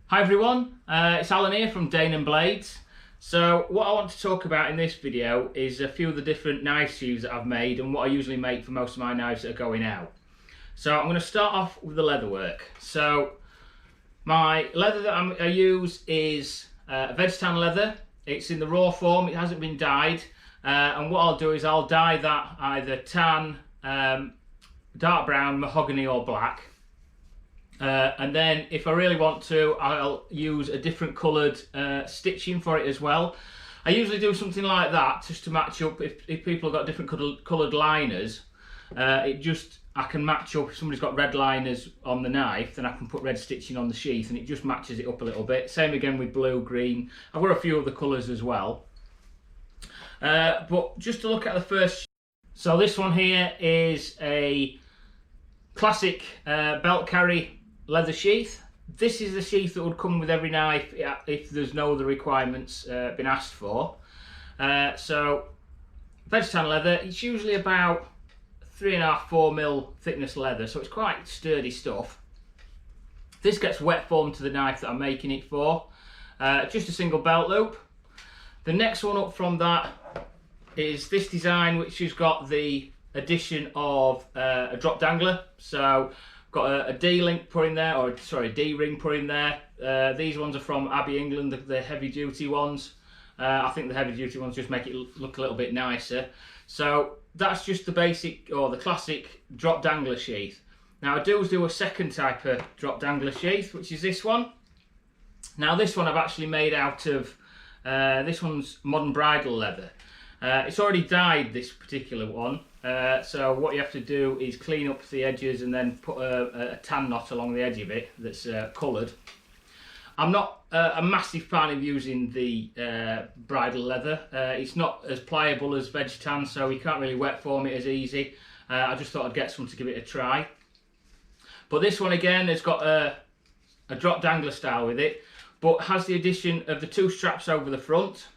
Hi everyone, it's Alan here from danumblades. So what I want to talk about in this video is a few of the different knife sheaths that I've made and what I usually make for most of my knives that are going out. So I'm going to start off with the leather work. So my leather that I use is veg tan leather. It's in the raw form, it hasn't been dyed. And what I'll do is I'll dye that either tan, dark brown, mahogany or black. And then if I really want to, I'll use a different coloured stitching for it as well. I usually do something like that just to match up if people have got different coloured liners. I can match up. If somebody's got red liners on the knife, then I can put red stitching on the sheath and it just matches it up a little bit. Same again with blue, green. I've got a few other colours as well. But just to look at the first, so this one here is a classic belt carry leather sheath. This is the sheath that would come with every knife if there's no other requirements been asked for. So veg tan leather, it's usually about 3.5–4 mil thickness leather, so it's quite sturdy stuff. This gets wet formed to the knife that I'm making it for. Just a single belt loop. The next one up from that is this design, which has got the addition of a drop dangler. So got a D-link put in there, or sorry, D-ring put in there. These ones are from Abbey, England, the heavy duty ones. I think the heavy duty ones just make it look a little bit nicer. So that's just the basic, or the classic drop dangler sheath. Now I do a second type of drop dangler sheath, which is this one. Now this one I've actually made out of, this one's modern bridle leather. It's already dyed, this particular one. So what you have to do is clean up the edges and then put a tan knot along the edge of it that's coloured. I'm not a massive fan of using the bridle leather. It's not as pliable as veg tan, so you can't really wet form it as easy. I just thought I'd get some to give it a try. But this one again has got a drop dangler style with it, but has the addition of the 2 straps over the front.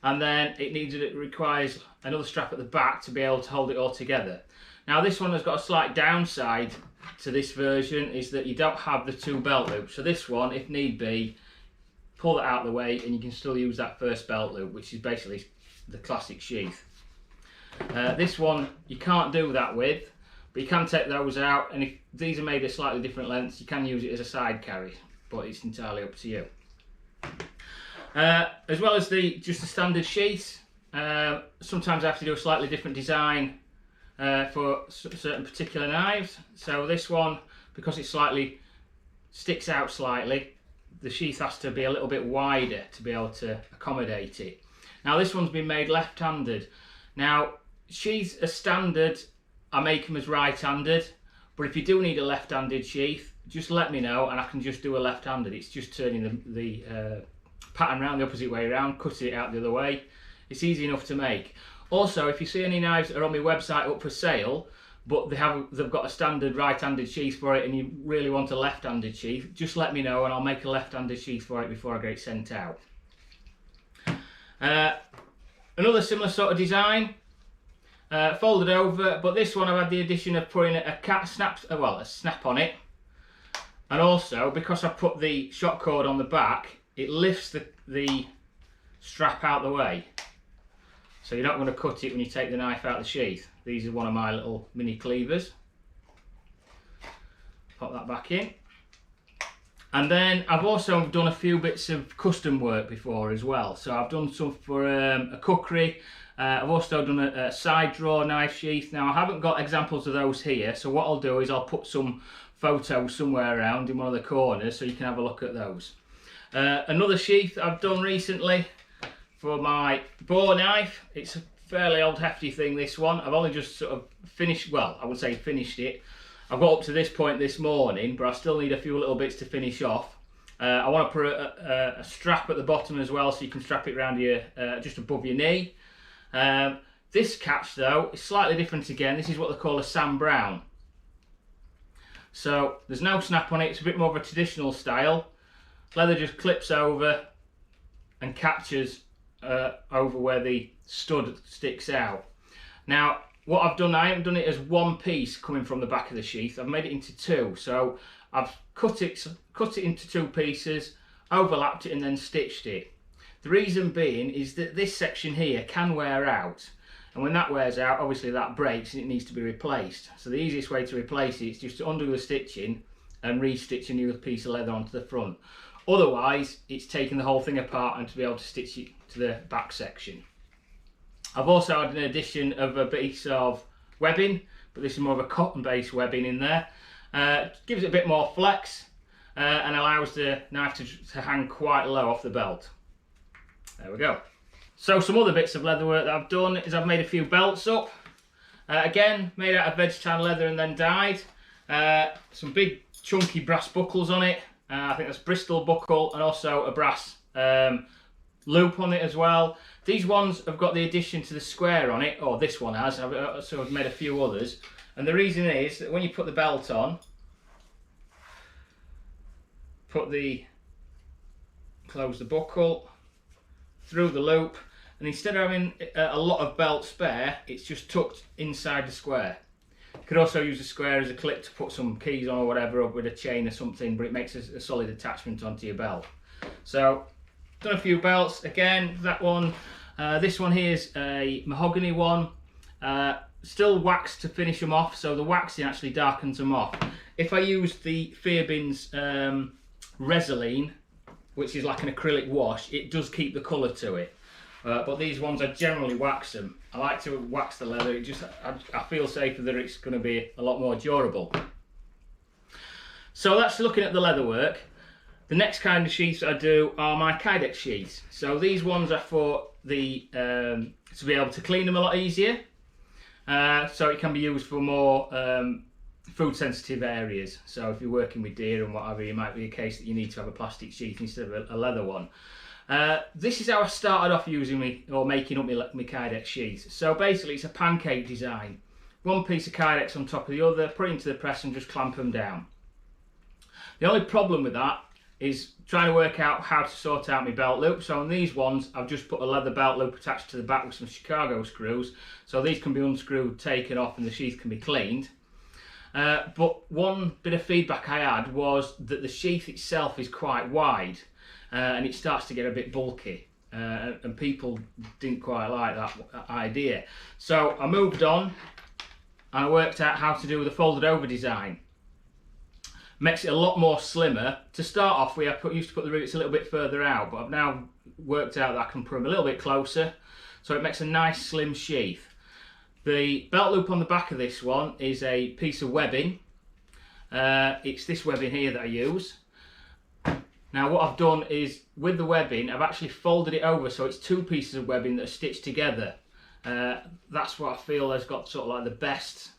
And then it requires another strap at the back to be able to hold it all together. Now this one has got a slight downside to this version, is that you don't have the 2 belt loops. So this one, if need be, pull it out of the way and you can still use that first belt loop, which is basically the classic sheath. This one you can't do that with, but you can take those out, and if these are made at slightly different lengths, you can use it as a side carry, but it's entirely up to you. As well as just the standard sheath, sometimes I have to do a slightly different design for certain particular knives. So this one, because it sticks out slightly, the sheath has to be a little bit wider to be able to accommodate it. Now this one's been made left-handed. Now sheaths are standard, I make them as right-handed, but if you do need a left-handed sheath, just let me know and I can just do a left-handed. It's just turning the pattern around the opposite way around, cutting it out the other way. It's easy enough to make. Also, if you see any knives that are on my website up for sale, but they've got a standard right-handed sheath for it and you really want a left-handed sheath, just let me know and I'll make a left-handed sheath for it before I get it sent out. Another similar sort of design, folded over, but this one I've had the addition of putting a snap on it, and also because I put the shock cord on the back, it lifts the strap out the way, so you're not going to cut it when you take the knife out of the sheath. These are one of my little mini cleavers. Pop that back in. And then I've also done a few bits of custom work before as well. So I've done some for a cookery. I've also done a side drawer knife sheath. Now I haven't got examples of those here, so what I'll do is I'll put some photos somewhere around in one of the corners so you can have a look at those. Another sheath I've done recently for my boar knife. It's a fairly old hefty thing, this one. I've only just sort of finished, well, I would say finished it. I've got up to this point this morning, but I still need a few little bits to finish off. I want to put a strap at the bottom as well, so you can strap it around your, just above your knee. This catch though is slightly different again. This is what they call a Sam Brown. So there's no snap on it, it's a bit more of a traditional style. Leather just clips over and catches over where the stud sticks out. Now what I've done, I haven't done it as one piece coming from the back of the sheath, I've made it into 2. So I've cut it into 2 pieces. overlapped it and then stitched it. The reason being is that this section here can wear out, and when that wears out, obviously that breaks and it needs to be replaced. So the easiest way to replace it is just to undo the stitching and re-stitch a new piece of leather onto the front. Otherwise, it's taking the whole thing apart and to be able to stitch it to the back section. I've also had an addition of a piece of webbing, but this is more of a cotton-based webbing in there. Gives it a bit more flex and allows the knife to hang quite low off the belt. There we go. So some other bits of leather work that I've done is I've made a few belts up. Again, made out of veg tan leather and then dyed. Some big chunky brass buckles on it. I think that's Bristol buckle, and also a brass loop on it as well. These ones have got the addition to the square on it, or this one has, so I've made a few others. And the reason is that when you put the belt on, close the buckle, through the loop, and instead of having a lot of belt spare, it's just tucked inside the square. You could also use the square as a clip to put some keys on or whatever, up with a chain or something, but it makes a solid attachment onto your belt. So, done a few belts. Again, that one, this one here is a mahogany one, still waxed to finish them off, so the waxing actually darkens them off. If I use the Fairbairn's Resolene, which is like an acrylic wash, it does keep the colour to it. But these ones, I generally wax them. I like to wax the leather. I feel safer that it's going to be a lot more durable. So that's looking at the leather work. The next kind of sheaths I do are my Kydex sheaths. So these ones are for the to be able to clean them a lot easier. So it can be used for more food sensitive areas. So if you're working with deer and whatever, it might be a case that you need to have a plastic sheath instead of a leather one. This is how I started off using making up my Kydex sheaths. So basically it's a pancake design. One piece of Kydex on top of the other, put it into the press and just clamp them down. The only problem with that is trying to work out how to sort out my belt loop. So on these ones, I've just put a leather belt loop attached to the back with some Chicago screws. So these can be unscrewed, taken off, and the sheath can be cleaned. But one bit of feedback I had was that the sheath itself is quite wide. And it starts to get a bit bulky, and people didn't quite like that idea. So I moved on and I worked out how to do the folded over design. Makes it a lot more slimmer. To start off with, I used to put the rivets a little bit further out, but I've now worked out that I can put them a little bit closer, so it makes a nice slim sheath. The belt loop on the back of this one is a piece of webbing. It's this webbing here that I use. Now what I've done is, with the webbing, I've actually folded it over so it's two pieces of webbing that are stitched together. That's what I feel has got sort of like the best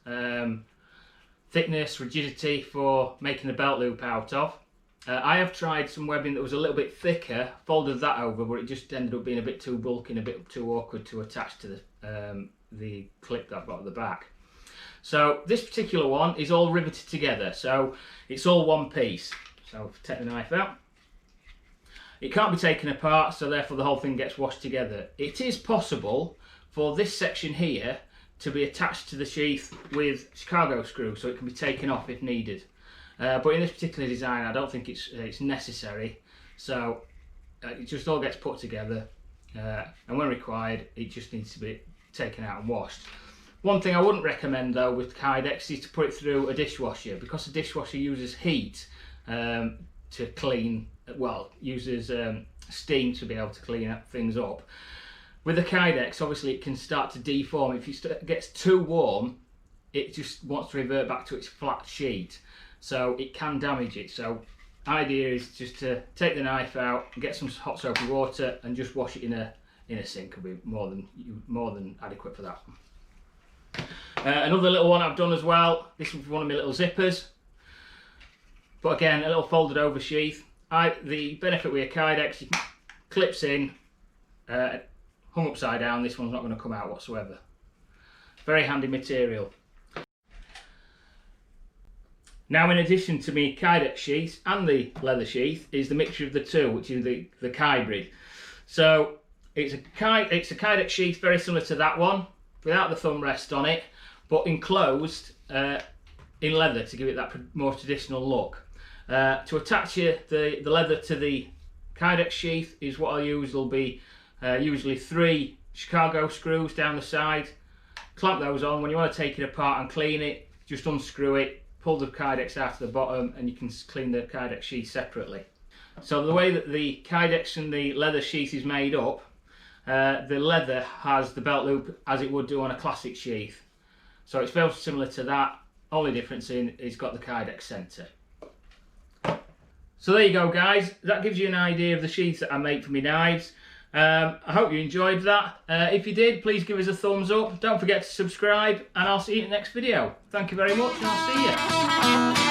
thickness, rigidity for making the belt loop out of. I have tried some webbing that was a little bit thicker, folded that over, but it just ended up being a bit too bulky and a bit too awkward to attach to the clip that I've got at the back. So this particular one is all riveted together, so it's all one piece. So take the knife out. It can't be taken apart, so therefore the whole thing gets washed together. It is possible for this section here to be attached to the sheath with Chicago screws, so it can be taken off if needed. But in this particular design, I don't think it's necessary. So it just all gets put together, and when required, it just needs to be taken out and washed. One thing I wouldn't recommend though with Kydex is to put it through a dishwasher, because the dishwasher uses heat to clean. Well, uses steam to be able to clean things up. With the Kydex, obviously it can start to deform. If it gets too warm, it just wants to revert back to its flat sheet, so it can damage it. So idea is just to take the knife out, get some hot soapy water, and just wash it in a sink. Will be more than adequate for that. Another little one I've done as well. This is one of my little zippers, but again a little folded over sheath. The benefit with a Kydex, it clips in, hung upside down. This one's not going to come out whatsoever. Very handy material. Now, in addition to my Kydex sheath and the leather sheath, is the mixture of the two, which is the Hybrid. So it's a Kydex sheath very similar to that one, without the thumb rest on it, but enclosed in leather to give it that more traditional look. To attach the leather to the Kydex sheath is what I use. There'll be usually 3 Chicago screws down the side. Clamp those on. When you want to take it apart and clean it, just unscrew it, pull the Kydex out of the bottom, and you can clean the Kydex sheath separately. So the way that the Kydex and the leather sheath is made up, the leather has the belt loop as it would do on a classic sheath. So it's very similar to that, only difference in it's got the Kydex centre. So there you go guys, that gives you an idea of the sheaths that I make for my knives. I hope you enjoyed that. If you did, please give us a thumbs up. Don't forget to subscribe, and I'll see you in the next video. Thank you very much, and I'll see you.